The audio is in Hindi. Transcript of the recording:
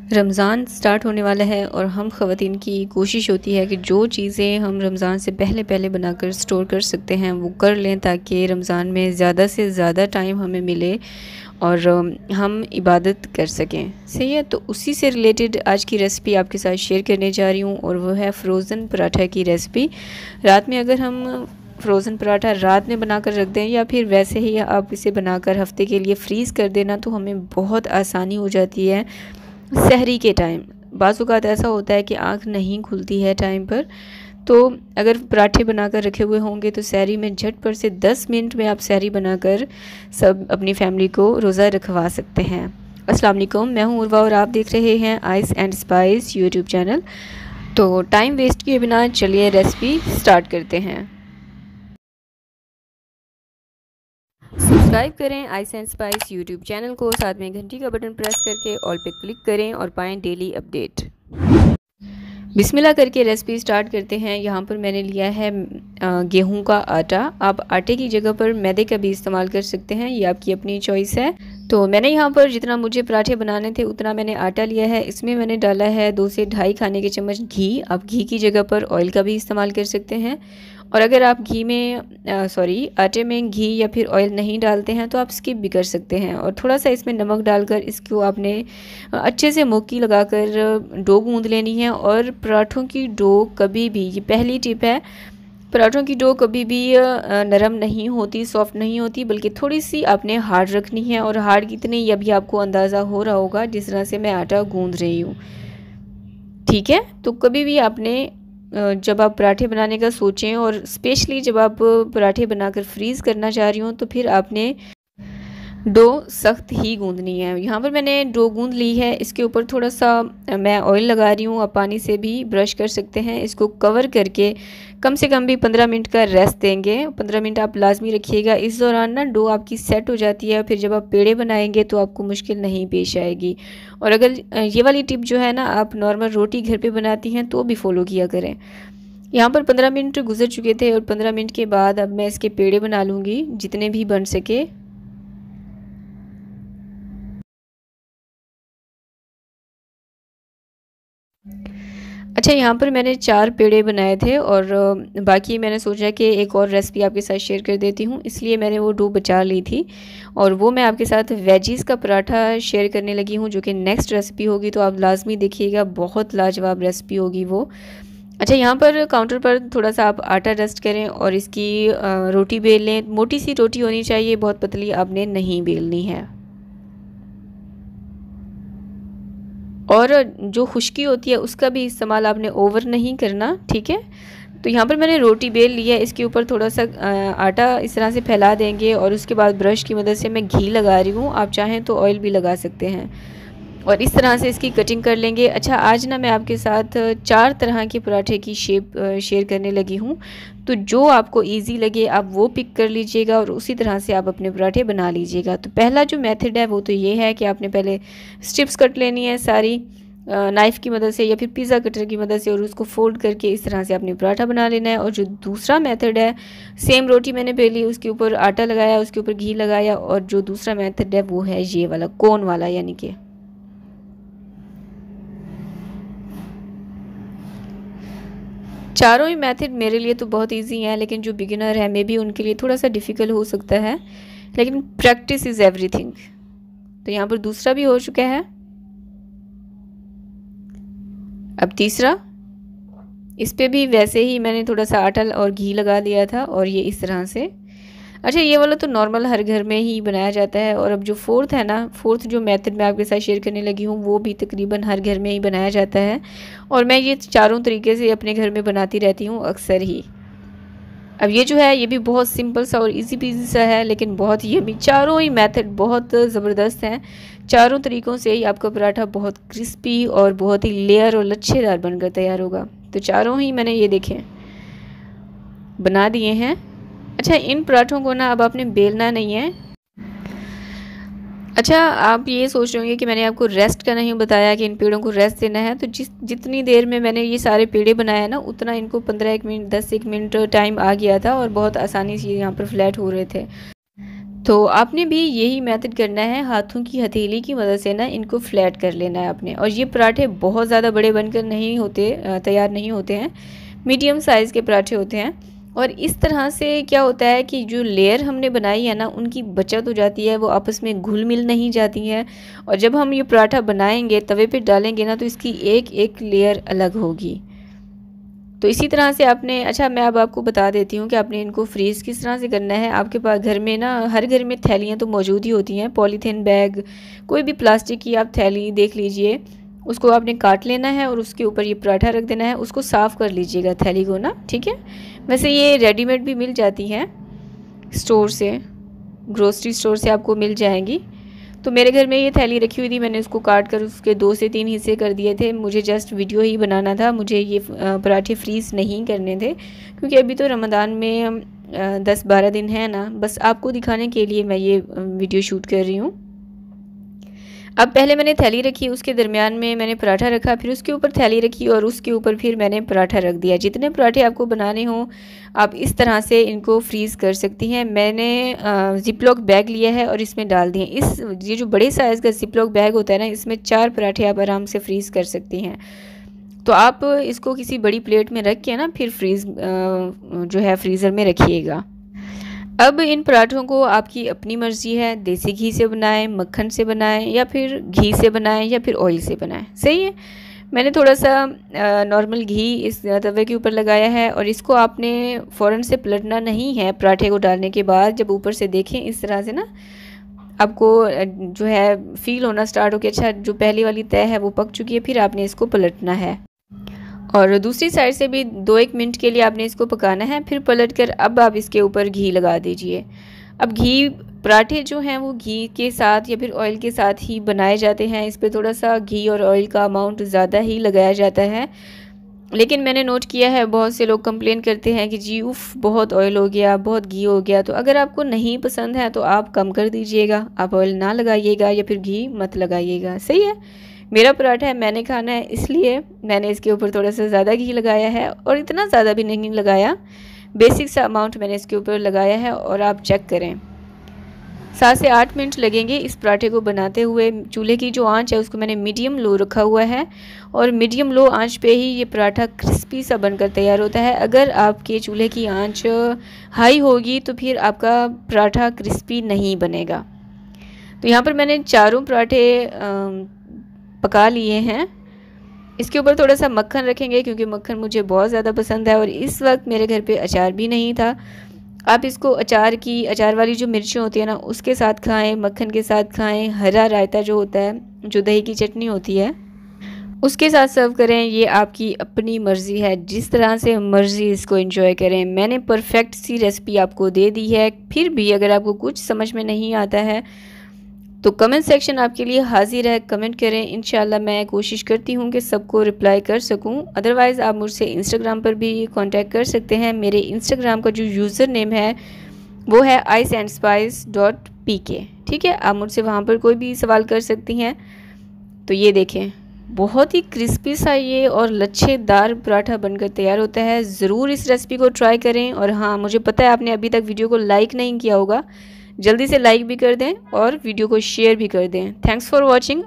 रमज़ान स्टार्ट होने वाला है और हम ख़वातीन की कोशिश होती है कि जो चीज़ें हम रमज़ान से पहले पहले बनाकर स्टोर कर सकते हैं वो कर लें, ताकि रमज़ान में ज़्यादा से ज़्यादा टाइम हमें मिले और हम इबादत कर सकें। सही है, तो उसी से रिलेटेड आज की रेसिपी आपके साथ शेयर करने जा रही हूँ और वो है फ्रोज़न पराठा की रेसिपी। रात में अगर हम फ्रोज़न पराठा रात में बनाकर रख दें या फिर वैसे ही आप इसे बनाकर हफ़्ते के लिए फ्रीज़ कर देना, तो हमें बहुत आसानी हो जाती है सहरी के टाइम। बाज़ औक़ात ऐसा होता है कि आँख नहीं खुलती है टाइम पर, तो अगर पराठे बनाकर रखे हुए होंगे तो सहरी में झटपट से 10 मिनट में आप सहरी बनाकर सब अपनी फैमिली को रोज़ा रखवा सकते हैं। अस्सलाम वालेकुम, मैं हूँ उर्वा और आप देख रहे हैं ice and spice YouTube channel. तो टाइम वेस्ट किए बिना चलिए रेसिपी स्टार्ट करते हैं। सब्सक्राइब करें ice and spice YouTube channel को, साथ में घंटी का बटन प्रेस करके ऑल पे क्लिक करें और पाएँ डेली अपडेट। बिस्मिल्लाह करके रेसिपी स्टार्ट करते हैं। यहाँ पर मैंने लिया है गेहूं का आटा। आप आटे की जगह पर मैदे का भी इस्तेमाल कर सकते हैं, ये आपकी अपनी चॉइस है। तो मैंने यहाँ पर जितना मुझे पराठे बनाने थे उतना मैंने आटा लिया है। इसमें मैंने डाला है 2 से ढाई खाने के चम्मच घी। आप घी की जगह पर ऑयल का भी इस्तेमाल कर सकते हैं। और अगर आप आटे में घी या फिर ऑयल नहीं डालते हैं तो आप स्किप भी कर सकते हैं। और थोड़ा सा इसमें नमक डालकर इसको आपने अच्छे से मुक्की लगाकर डो गूंद लेनी है। और पराठों की डो कभी भी, ये पहली टिप है, पराठों की डो कभी भी नरम नहीं होती, सॉफ्ट नहीं होती, बल्कि थोड़ी सी आपने हार्ड रखनी है। और हार्ड कितनी, ये भी आपको अंदाज़ा हो रहा होगा जिस तरह से मैं आटा गूंद रही हूँ। ठीक है, तो कभी भी आपने जब आप पराठे बनाने का सोचें, और स्पेशली जब आप पराठे बनाकर फ्रीज़ करना चाह रही हो, तो फिर आपने डो सख्त ही गूंदनी है। यहाँ पर मैंने डो गूंद ली है। इसके ऊपर थोड़ा सा मैं ऑयल लगा रही हूँ, आप पानी से भी ब्रश कर सकते हैं। इसको कवर करके कम से कम भी 15 मिनट का रेस्ट देंगे। 15 मिनट आप लाजमी रखिएगा। इस दौरान ना डो आपकी सेट हो जाती है, फिर जब आप पेड़े बनाएंगे तो आपको मुश्किल नहीं पेश आएगी। और अगर ये वाली टिप जो है ना, आप नॉर्मल रोटी घर पर बनाती हैं तो भी फॉलो किया करें। यहाँ पर 15 मिनट गुजर चुके थे और 15 मिनट के बाद अब मैं इसके पेड़े बना लूँगी जितने भी बन सके। अच्छा, यहाँ पर मैंने 4 पेड़े बनाए थे और बाकी मैंने सोचा कि एक और रेसिपी आपके साथ शेयर कर देती हूँ, इसलिए मैंने वो डो बचा ली थी। और वो मैं आपके साथ वेजीज़ का पराठा शेयर करने लगी हूँ, जो कि नेक्स्ट रेसिपी होगी, तो आप लाजमी देखिएगा, बहुत लाजवाब रेसिपी होगी वो। अच्छा, यहाँ पर काउंटर पर थोड़ा सा आप आटा डस्ट करें और इसकी रोटी बेल लें। मोटी सी रोटी होनी चाहिए, बहुत पतली आपने नहीं बेलनी है। और जो खुश्की होती है उसका भी इस्तेमाल आपने ओवर नहीं करना, ठीक है। तो यहाँ पर मैंने रोटी बेल ली है, इसके ऊपर थोड़ा सा आटा इस तरह से फैला देंगे और उसके बाद ब्रश की मदद से मैं घी लगा रही हूँ, आप चाहें तो ऑयल भी लगा सकते हैं। और इस तरह से इसकी कटिंग कर लेंगे। अच्छा, आज ना मैं आपके साथ 4 तरह के पराठे की शेप शेयर करने लगी हूँ, तो जो आपको इजी लगे आप वो पिक कर लीजिएगा और उसी तरह से आप अपने पराठे बना लीजिएगा। तो पहला जो मेथड है वो तो ये है कि आपने पहले स्ट्रिप्स कट लेनी है सारी नाइफ़ की मदद से या फिर पिज़्ज़ा कटर की मदद से, और उसको फोल्ड करके इस तरह से आपने पराठा बना लेना है। और जो दूसरा मेथड है, सेम रोटी मैंने बेली, उसके ऊपर आटा लगाया, उसके ऊपर घी लगाया, और जो दूसरा मेथड है वो है ये वाला कोन वाला, यानी कि चारों ही मेथड मेरे लिए तो बहुत इजी हैं, लेकिन जो बिगिनर है मे बी उनके लिए थोड़ा सा डिफ़िकल्ट हो सकता है, लेकिन प्रैक्टिस इज़ एवरीथिंग। तो यहाँ पर दूसरा भी हो चुका है। अब तीसरा, इस पे भी वैसे ही मैंने थोड़ा सा आटा और घी लगा दिया था और ये इस तरह से। अच्छा, ये वाला तो नॉर्मल हर घर में ही बनाया जाता है। और अब जो फोर्थ है ना, फोर्थ जो मेथड मैं आपके साथ शेयर करने लगी हूँ वो भी तकरीबन हर घर में ही बनाया जाता है, और मैं ये चारों तरीके से अपने घर में बनाती रहती हूँ अक्सर ही। अब ये जो है ये भी बहुत सिंपल सा और इजी पीजी सा है, लेकिन बहुत यम्मी। चारों ही मेथड बहुत ज़बरदस्त हैं। चारों तरीक़ों से ही आपका पराठा बहुत क्रिस्पी और बहुत ही लेयर और लच्छेदार बनकर तैयार होगा। तो चारों ही मैंने ये देखें बना दिए हैं। अच्छा, इन पराठों को ना अब आपने बेलना नहीं है। अच्छा, आप ये सोच रहे होंगे कि मैंने आपको रेस्ट का नहीं बताया कि इन पेड़ों को रेस्ट देना है। तो जितनी देर में मैंने ये सारे पेड़े बनाए ना, उतना इनको 15 मिनट 10 मिनट टाइम आ गया था और बहुत आसानी से यहाँ पर फ्लैट हो रहे थे। तो आपने भी यही मेथड करना है, हाथों की हथेली की मदद से ना इनको फ्लैट कर लेना है आपने। और ये पराठे बहुत ज़्यादा बड़े बनकर नहीं होते, तैयार नहीं होते हैं, मीडियम साइज़ के पराठे होते हैं। और इस तरह से क्या होता है कि जो लेयर हमने बनाई है ना उनकी बचत हो जाती है, वो आपस में घुल मिल नहीं जाती हैं। और जब हम ये पराठा बनाएंगे, तवे पे डालेंगे ना, तो इसकी एक एक लेयर अलग होगी। तो इसी तरह से आपने, अच्छा मैं अब आपको बता देती हूँ कि आपने इनको फ्रीज़ किस तरह से करना है। आपके पास घर में ना, हर घर में थैलियाँ तो मौजूद ही होती हैं, पॉलीथीन बैग, कोई भी प्लास्टिक की आप थैली देख लीजिए, उसको आपने काट लेना है और उसके ऊपर ये पराठा रख देना है। उसको साफ़ कर लीजिएगा थैली को ना, ठीक है। वैसे ये रेडीमेड भी मिल जाती हैं स्टोर से, ग्रोसरी स्टोर से आपको मिल जाएंगी। तो मेरे घर में ये थैली रखी हुई थी, मैंने उसको काट कर उसके 2 से 3 हिस्से कर दिए थे। मुझे जस्ट वीडियो ही बनाना था, मुझे ये पराठे फ्रीज़ नहीं करने थे, क्योंकि अभी तो रमज़ान में 10-12 दिन है ना, बस आपको दिखाने के लिए मैं ये वीडियो शूट कर रही हूँ। अब पहले मैंने थैली रखी, उसके दरमियान में मैंने पराठा रखा, फिर उसके ऊपर थैली रखी और उसके ऊपर फिर मैंने पराठा रख दिया। जितने पराठे आपको बनाने हों आप इस तरह से इनको फ्रीज़ कर सकती हैं। मैंने ज़िपलॉक बैग लिया है और इसमें डाल दिए। ये जो बड़े साइज़ का ज़िपलॉक बैग होता है ना, इसमें 4 पराठे आप आराम से फ्रीज़ कर सकती हैं। तो आप इसको किसी बड़ी प्लेट में रख के ना फिर जो है फ्रीज़र में रखिएगा। अब इन पराठों को आपकी अपनी मर्ज़ी है, देसी घी से बनाएं, मक्खन से बनाएं, या फिर घी से बनाएं, या फिर ऑयल से बनाएं, सही है। मैंने थोड़ा सा नॉर्मल घी इस तवे के ऊपर लगाया है और इसको आपने फ़ौरन से पलटना नहीं है। पराठे को डालने के बाद जब ऊपर से देखें इस तरह से ना, आपको जो है फ़ील होना स्टार्ट हो कि अच्छा जो पहली वाली तय है वो पक चुकी है, फिर आपने इसको पलटना है। और दूसरी साइड से भी 2-1 मिनट के लिए आपने इसको पकाना है, फिर पलटकर अब आप इसके ऊपर घी लगा दीजिए। अब घी, पराठे जो हैं वो घी के साथ या फिर ऑयल के साथ ही बनाए जाते हैं। इस पे थोड़ा सा घी और ऑयल का अमाउंट ज़्यादा ही लगाया जाता है। लेकिन मैंने नोट किया है बहुत से लोग कंप्लेन करते हैं कि जी उफ़ बहुत ऑयल हो गया, बहुत घी हो गया। तो अगर आपको नहीं पसंद है तो आप कम कर दीजिएगा, आप ऑयल ना लगाइएगा या फिर घी मत लगाइएगा, सही है। मेरा पराठा है, मैंने खाना है, इसलिए मैंने इसके ऊपर थोड़ा सा ज़्यादा घी लगाया है, और इतना ज़्यादा भी नहीं लगाया, बेसिक सा अमाउंट मैंने इसके ऊपर लगाया है। और आप चेक करें, 7 से 8 मिनट लगेंगे इस पराठे को बनाते हुए। चूल्हे की जो आंच है उसको मैंने मीडियम लो रखा हुआ है, और मीडियम लो आंच पे ही ये पराठा क्रिस्पी सा बनकर तैयार होता है। अगर आपके चूल्हे की आंच हाई होगी तो फिर आपका पराठा क्रिस्पी नहीं बनेगा। तो यहाँ पर मैंने चारों पराठे पका लिए हैं। इसके ऊपर थोड़ा सा मक्खन रखेंगे, क्योंकि मक्खन मुझे बहुत ज़्यादा पसंद है, और इस वक्त मेरे घर पे अचार भी नहीं था। आप इसको अचार वाली जो मिर्चें होती है ना उसके साथ खाएं, मक्खन के साथ खाएं, हरा रायता जो होता है, जो दही की चटनी होती है, उसके साथ सर्व करें। ये आपकी अपनी मर्ज़ी है, जिस तरह से मर्ज़ी इसको एंजॉय करें। मैंने परफेक्ट सी रेसिपी आपको दे दी है। फिर भी अगर आपको कुछ समझ में नहीं आता है तो कमेंट सेक्शन आपके लिए हाजिर है, कमेंट करें। इंशाल्लाह मैं कोशिश करती हूँ कि सबको रिप्लाई कर सकूँ। अदरवाइज़ आप मुझसे इंस्टाग्राम पर भी कांटेक्ट कर सकते हैं। मेरे इंस्टाग्राम का जो यूज़र नेम है वो है iceandspice.pk, ठीक है। आप मुझसे वहाँ पर कोई भी सवाल कर सकती हैं। तो ये देखें, बहुत ही क्रिस्पी सा ये और लच्छेदार पराठा बनकर तैयार होता है। ज़रूर इस रेसिपी को ट्राई करें। और हाँ, मुझे पता है आपने अभी तक वीडियो को लाइक नहीं किया होगा, जल्दी से लाइक भी कर दें और वीडियो को शेयर भी कर दें। Thanks for watching.